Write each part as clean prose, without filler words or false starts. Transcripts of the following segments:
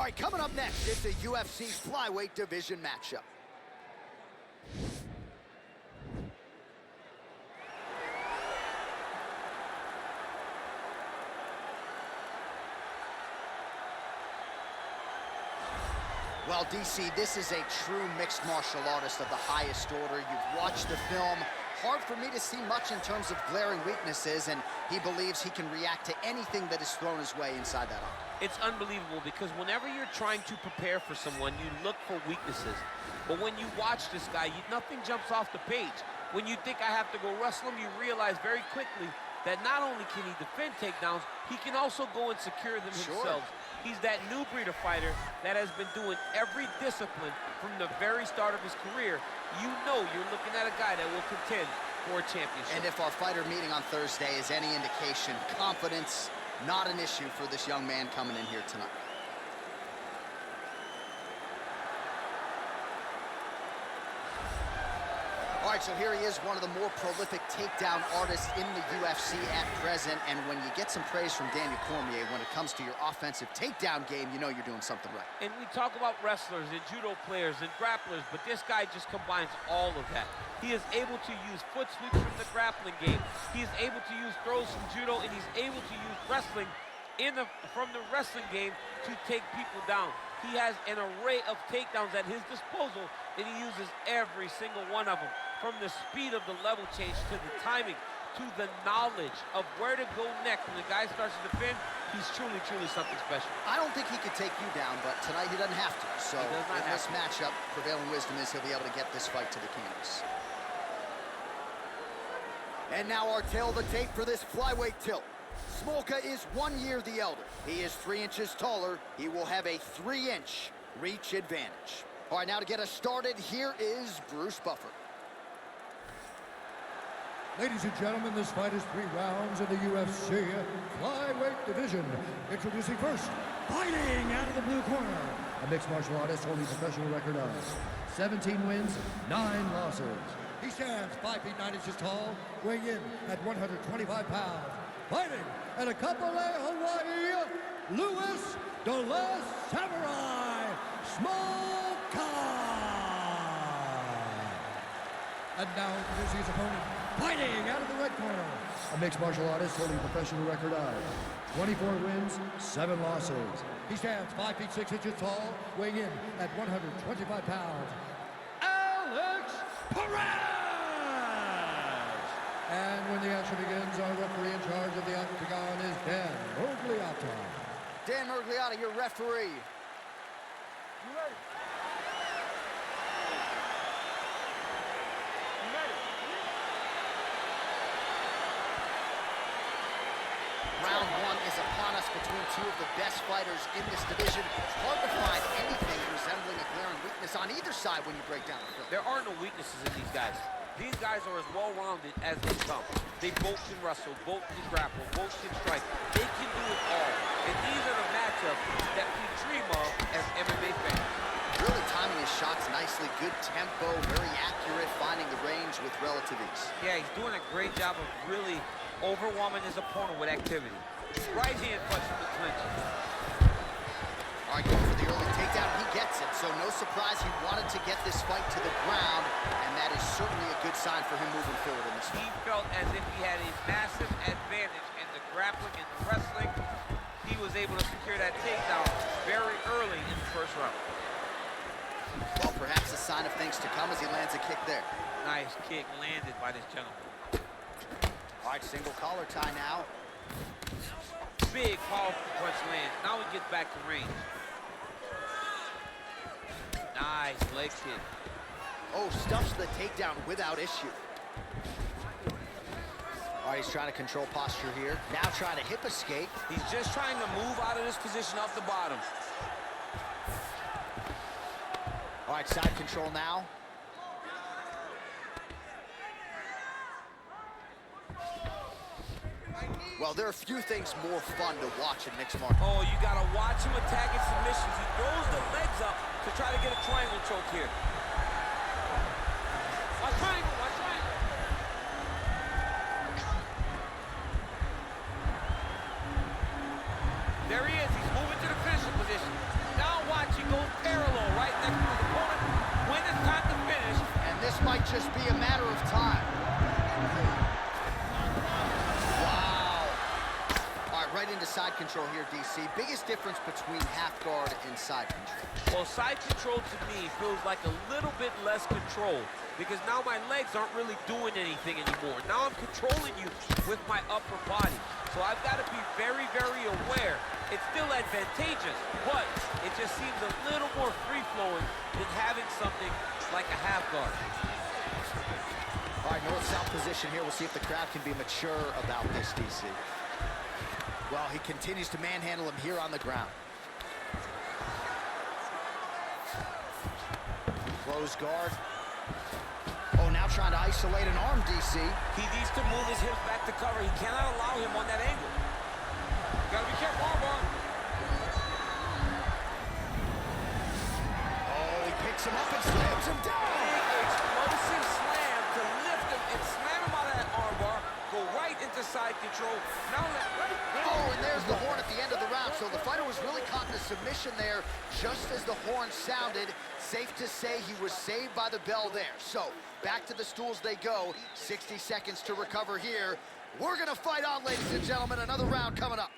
right, coming up next, it's a UFC flyweight division matchup. Well, DC, this is a true mixed martial artist of the highest order. You've watched the film. Hard for me to see much in terms of glaring weaknesses, and he believes he can react to anything that is thrown his way inside that arm. It's unbelievable because whenever you're trying to prepare for someone, you look for weaknesses. But when you watch this guy, nothing jumps off the page. When you think I have to go wrestle him, you realize very quickly that not only can he defend takedowns, he can also go and secure them himself. He's that new breed of fighter that has been doing every discipline from the very start of his career. You know you're looking at a guy that will contend for a championship. And if our fighter meeting on Thursday is any indication, confidence, not an issue for this young man coming in here tonight. All right, so here he is, one of the more prolific takedown artists in the UFC at present. And when you get some praise from Daniel Cormier when it comes to your offensive takedown game, you know you're doing something right. And we talk about wrestlers and judo players and grapplers, but this guy just combines all of that. He is able to use foot sweeps from the grappling game. He is able to use throws from judo, and he's able to use wrestling from the wrestling game to take people down. He has an array of takedowns at his disposal, and he uses every single one of them. From the speed of the level change to the timing to the knowledge of where to go next. When the guy starts to defend, he's truly, truly something special. I don't think he could take you down, but tonight he doesn't have to. So in this matchup, prevailing wisdom is he'll be able to get this fight to the canvas. And now our tail of the tape for this flyweight tilt. Smolka is 1 year the elder. He is 3 inches taller. He will have a 3-inch reach advantage. All right, now to get us started, here is Bruce Buffer. Ladies and gentlemen, this fight is 3 rounds in the UFC flyweight division. Introducing first, fighting out of the blue corner, a mixed martial artist holding a professional record of 17 wins, 9 losses. He stands 5 feet 9 inches tall, weighing in at 125 pounds. Fighting at a Kapolei, Hawaii, Louis de la Samurai Smolka. And now introducing his opponent, fighting out of the red corner, a mixed martial artist holding a professional record of 24 wins, 7 losses. He stands 5 feet 6 inches tall, weighing in at 125 pounds. Alex Perez! And when the action begins, our referee in charge of the octagon is Dan Mergliotta. Dan Mergliotta, your referee. You ready? Round 1 is upon us between 2 of the best fighters in this division. It's hard to find anything resembling a glaring weakness on either side when you break down the film. There are no weaknesses in these guys. These guys are as well-rounded as they come. They both can wrestle, both can grapple, both can strike. They can do it all. And these are the matchups that we dream of as MMA fans. Really timing his shots nicely, good tempo, very accurate, finding the range with relative ease. Yeah, he's doing a great job of really overwhelming his opponent with activity. Right hand punch from the clinch. All right, going for the early takedown. He gets it, so no surprise he wanted to get this fight to the ground, and that is certainly a good sign for him moving forward in this fight. He felt as if he had a massive advantage in the grappling and the wrestling. He was able to secure that takedown very early in the first round. Well, perhaps a sign of things to come as he lands a kick there. Nice kick landed by this gentleman. All right, single collar tie now. Big, powerful punch lands. Now he gets back to range. Nice leg kick. Oh, stuffs the takedown without issue. All right, he's trying to control posture here. Now trying to hip escape. He's just trying to move out of this position off the bottom. All right, side control now. Well, there are few things more fun to watch in mixed martial. Oh, you gotta watch him attacking submissions. He throws the legs up to try to get a triangle choke here. Watch triangle, watch triangle. There he is, he's moving to the finishing position. Now just be a matter of time. Wow. All right, right into side control here, DC. Biggest difference between half guard and side control? Well, side control to me feels like a little bit less control because now my legs aren't really doing anything anymore. Now I'm controlling you with my upper body. So I've got to be very, very aware. It's still advantageous, but it just seems a little more free-flowing than having something like a half guard. All right, north-south position here. We'll see if the crowd can be mature about this, DC. Well, he continues to manhandle him here on the ground. Close guard. Oh, now trying to isolate an arm, DC. He needs to move his hips back to cover. He cannot allow him on that angle. Gotta be careful, armbar. Oh, he picks him up and slams him down. Big explosive slam to lift him and slam him out of that armbar. Go right into side control. Now that Oh, and there's the horn at the end of the round. So the fighter was really caught in a submission there just as the horn sounded. Safe to say he was saved by the bell there. So back to the stools they go. 60 seconds to recover here. We're gonna fight on, ladies and gentlemen. Another round coming up.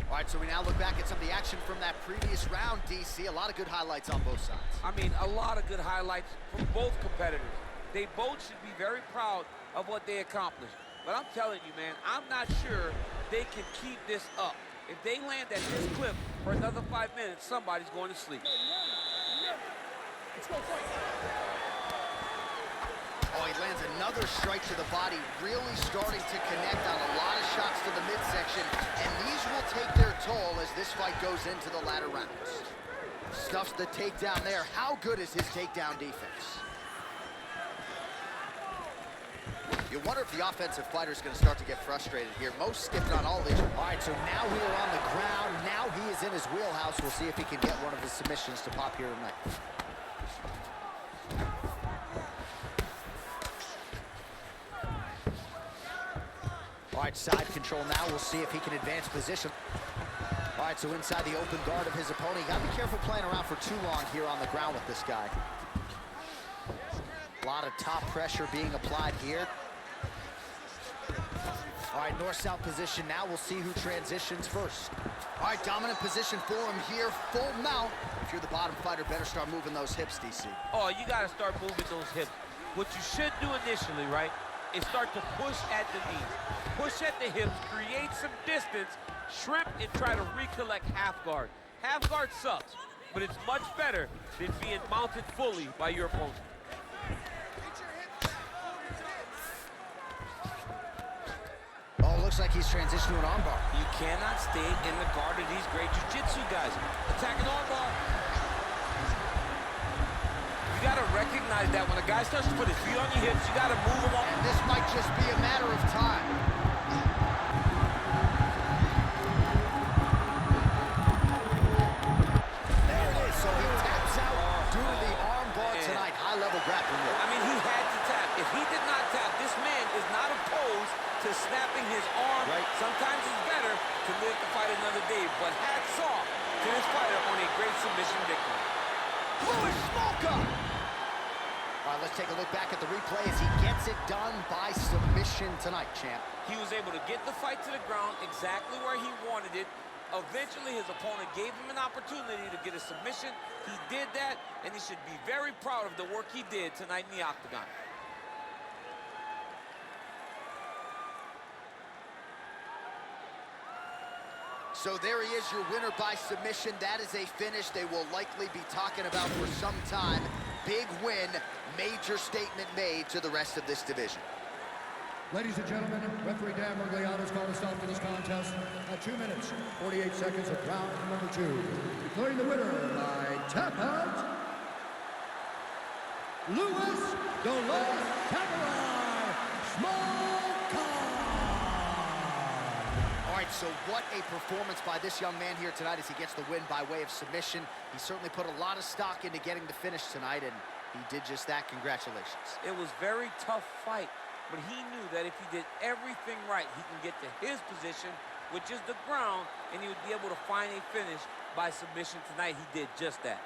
All right, so we now look back at some of the action from that previous round, DC. A lot of good highlights on both sides. I mean, a lot of good highlights from both competitors. They both should be very proud of what they accomplished. But I'm telling you, man, I'm not sure they can keep this up. If they land at this clip for another 5 minutes, somebody's going to sleep. Oh, he lands another strike to the body, really starting to connect on a lot of shots to the midsection, and these will take their toll as this fight goes into the latter rounds. Stuffs the takedown there. How good is his takedown defense? You wonder if the offensive fighter is going to start to get frustrated here. Most skipped on all these. All right, so now we are on the ground. Now he is in his wheelhouse. We'll see if he can get one of his submissions to pop here tonight. All right, side control now. We'll see if he can advance position. All right, so inside the open guard of his opponent. You got to be careful playing around for too long here on the ground with this guy. A lot of top pressure being applied here. All right, north-south position now. We'll see who transitions first. All right, dominant position for him here. Full mount. If you're the bottom fighter, better start moving those hips, DC. Oh, you got to start moving those hips. What you should do initially, right, is start to push at the knees. Push at the hips, create some distance, shrimp, and try to recollect half guard. Half guard sucks, but it's much better than being mounted fully by your opponent. Oh, looks like he's transitioned to an armbar. you cannot stay in the guard of these great jiu-jitsu guys. Attacking armbar. You got to recognize that when a guy starts to put his feet on your hips, you got to move him off. And this might just be a matter of time. There it is. So he taps out due to the arm bar tonight. High-level grappling work. I mean, he had to tap. If he did not tap, this man is not opposed to snapping his arm. Right. Sometimes it's better to live to fight another day. But hats off to this fighter on a great submission victory. Smolka! All right, let's take a look back at the replay as he gets it done by submission tonight, champ. He was able to get the fight to the ground exactly where he wanted it. Eventually, his opponent gave him an opportunity to get a submission. He did that, and he should be very proud of the work he did tonight in the octagon. So there he is, your winner by submission. That is a finish they will likely be talking about for some time. Big win, major statement made to the rest of this division. Ladies and gentlemen, referee Dan Mergliano's called a stop to this contest at 2 minutes, 48 seconds of round number 2. Declaring the winner by tap out, Luis Smolka. All right, so what a performance by this young man here tonight as he gets the win by way of submission. He certainly put a lot of stock into getting the finish tonight, and he did just that. Congratulations. It was a very tough fight, but he knew that if he did everything right, he can get to his position, which is the ground, and he would be able to find a finish by submission tonight. He did just that.